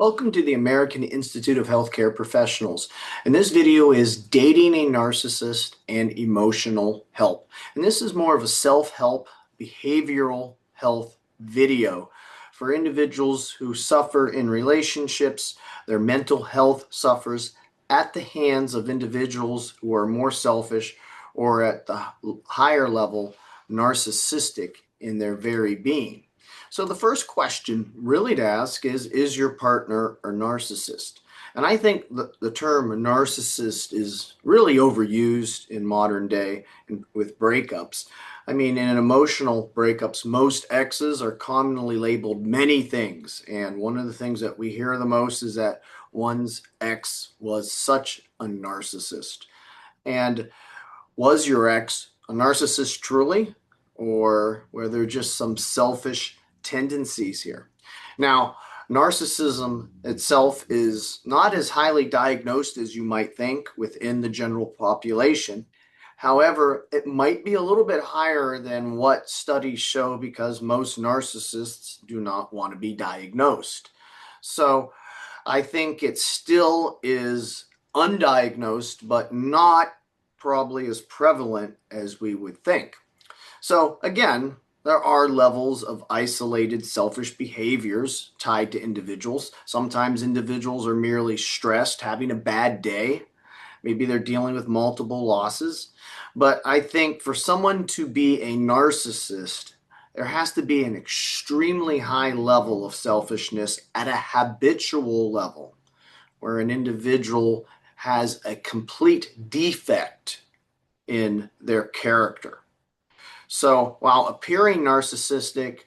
Welcome to the American Institute of Healthcare Professionals. And this video is Dating a Narcissist and Emotional Help. And this is more of a self-help, behavioral health video for individuals who suffer in relationships. Their mental health suffers at the hands of individuals who are more selfish or at the higher level narcissistic in their very being. So the first question really to ask is your partner a narcissist? And I think the term narcissist is really overused in modern day with breakups. I mean, in emotional breakups, most exes are commonly labeled many things. And one of the things that we hear the most is that one's ex was such a narcissist. And was your ex a narcissist truly? Or were there just some selfish tendencies here? Now, narcissism itself is not as highly diagnosed as you might think within the general population. However, it might be a little bit higher than what studies show because most narcissists do not want to be diagnosed. So I think it still is undiagnosed, but not probably as prevalent as we would think. So again, there are levels of isolated selfish behaviors tied to individuals. Sometimes individuals are merely stressed, having a bad day. Maybe they're dealing with multiple losses. But I think for someone to be a narcissist, there has to be an extremely high level of selfishness at a habitual level, where an individual has a complete defect in their character. So while appearing narcissistic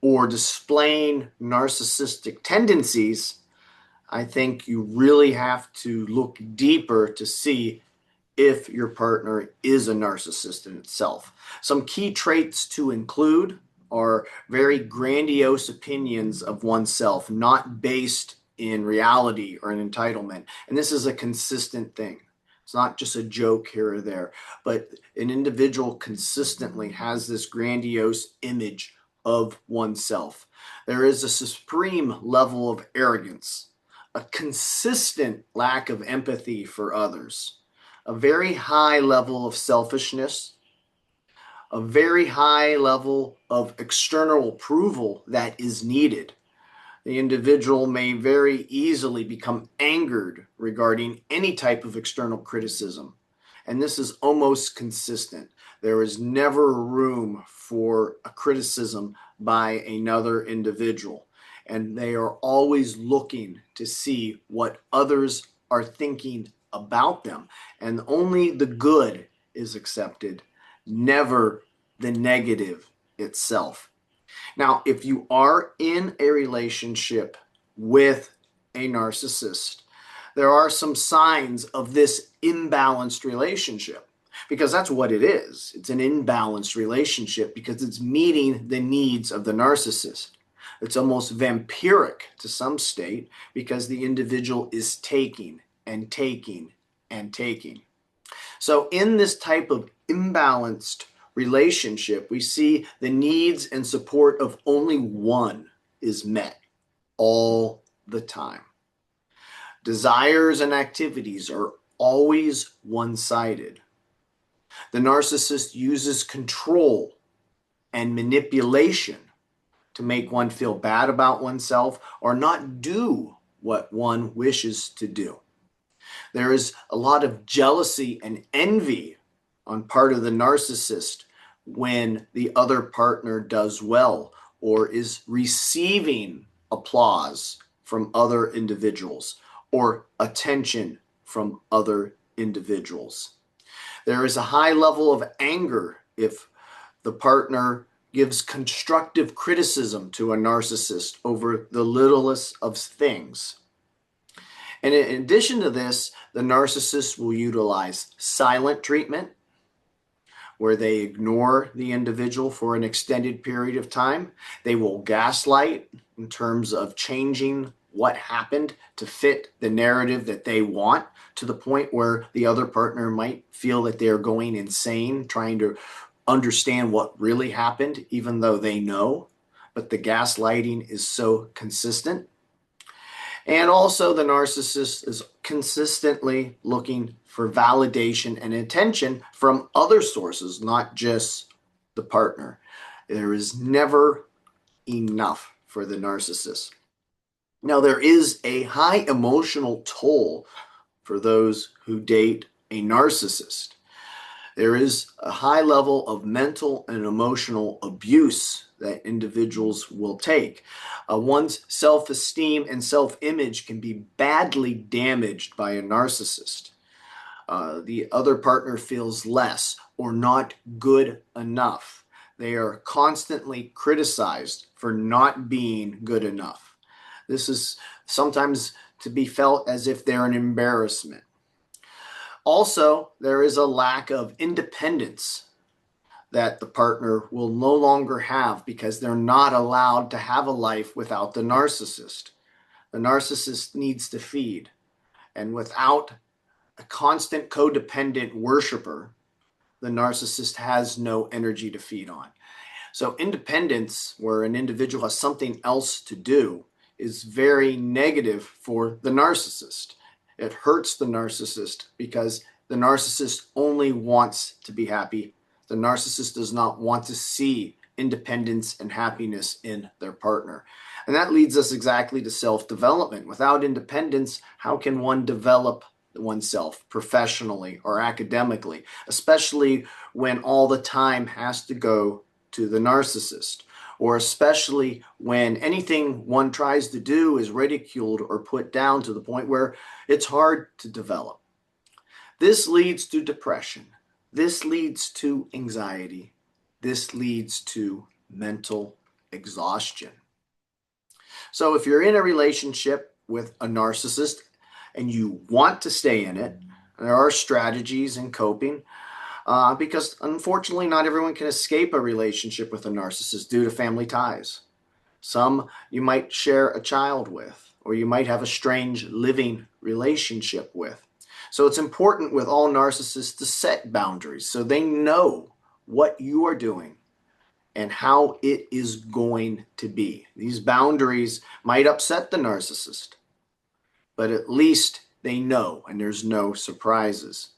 or displaying narcissistic tendencies, I think you really have to look deeper to see if your partner is a narcissist in itself. Some key traits to include are very grandiose opinions of oneself, not based in reality or an entitlement. And this is a consistent thing. It's not just a joke here or there, but an individual consistently has this grandiose image of oneself. There is a supreme level of arrogance, a consistent lack of empathy for others, a very high level of selfishness, a very high level of external approval that is needed. The individual may very easily become angered regarding any type of external criticism. And this is almost consistent. There is never room for a criticism by another individual. And they are always looking to see what others are thinking about them. And only the good is accepted, never the negative itself. Now, if you are in a relationship with a narcissist, there are some signs of this imbalanced relationship, because that's what it is. It's an imbalanced relationship because it's meeting the needs of the narcissist. It's almost vampiric to some state because the individual is taking and taking and taking. So in this type of imbalanced relationship, we see the needs and support of only one is met all the time. Desires and activities are always one-sided. The narcissist uses control and manipulation to make one feel bad about oneself or not do what one wishes to do. There is a lot of jealousy and envy on part of the narcissist when the other partner does well or is receiving applause from other individuals or attention from other individuals. There is a high level of anger if the partner gives constructive criticism to a narcissist over the littlest of things. And in addition to this, the narcissist will utilize silent treatment, where they ignore the individual for an extended period of time. They will gaslight in terms of changing what happened to fit the narrative that they want, to the point where the other partner might feel that they're going insane trying to understand what really happened, even though they know. But the gaslighting is so consistent. And also the narcissist is consistently looking for validation and attention from other sources, not just the partner. There is never enough for the narcissist. Now, there is a high emotional toll for those who date a narcissist. There is a high level of mental and emotional abuse that individuals will take. One's self-esteem and self-image can be badly damaged by a narcissist. The other partner feels less or not good enough. They are constantly criticized for not being good enough. This is sometimes to be felt as if they're an embarrassment. Also, there is a lack of independence that the partner will no longer have because they're not allowed to have a life without the narcissist. The narcissist needs to feed, and without a constant codependent worshiper, the narcissist has no energy to feed on. So independence, where an individual has something else to do, is very negative for the narcissist. It hurts the narcissist because the narcissist only wants to be happy. The narcissist does not want to see independence and happiness in their partner. And that leads us exactly to self-development. Without independence, how can one develop oneself professionally or academically, especially when all the time has to go to the narcissist, or especially when anything one tries to do is ridiculed or put down to the point where it's hard to develop. This leads to depression. This leads to anxiety. This leads to mental exhaustion. So if you're in a relationship with a narcissist and you want to stay in it, there are strategies in coping because unfortunately not everyone can escape a relationship with a narcissist due to family ties. Some you might share a child with, or you might have a strange living relationship with. So it's important with all narcissists to set boundaries so they know what you are doing and how it is going to be. These boundaries might upset the narcissist, but at least they know and there's no surprises.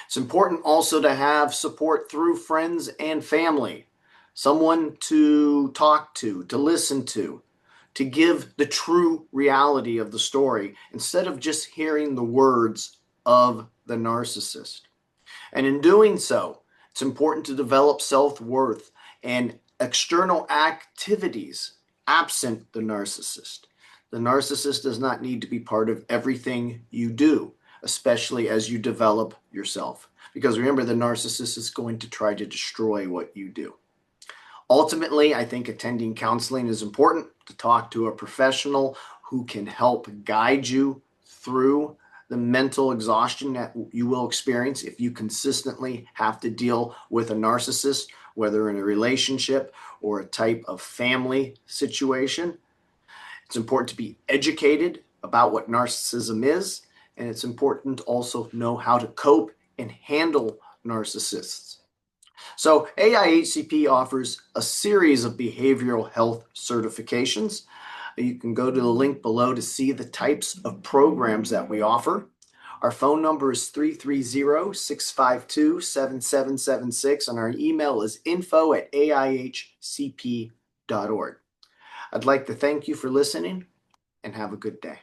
It's important also to have support through friends and family, someone to talk to listen to give the true reality of the story instead of just hearing the words of the narcissist. And in doing so, it's important to develop self-worth and external activities absent the narcissist. The narcissist does not need to be part of everything you do, especially as you develop yourself. Because remember, the narcissist is going to try to destroy what you do. Ultimately, I think attending counseling is important, to talk to a professional who can help guide you through the mental exhaustion that you will experience if you consistently have to deal with a narcissist, whether in a relationship or a type of family situation. It's important to be educated about what narcissism is, and it's important to also know how to cope and handle narcissists. So AIHCP offers a series of behavioral health certifications. You can go to the link below to see the types of programs that we offer. Our phone number is 330-652-7776, and our email is info@aihcp.org. I'd like to thank you for listening, and have a good day.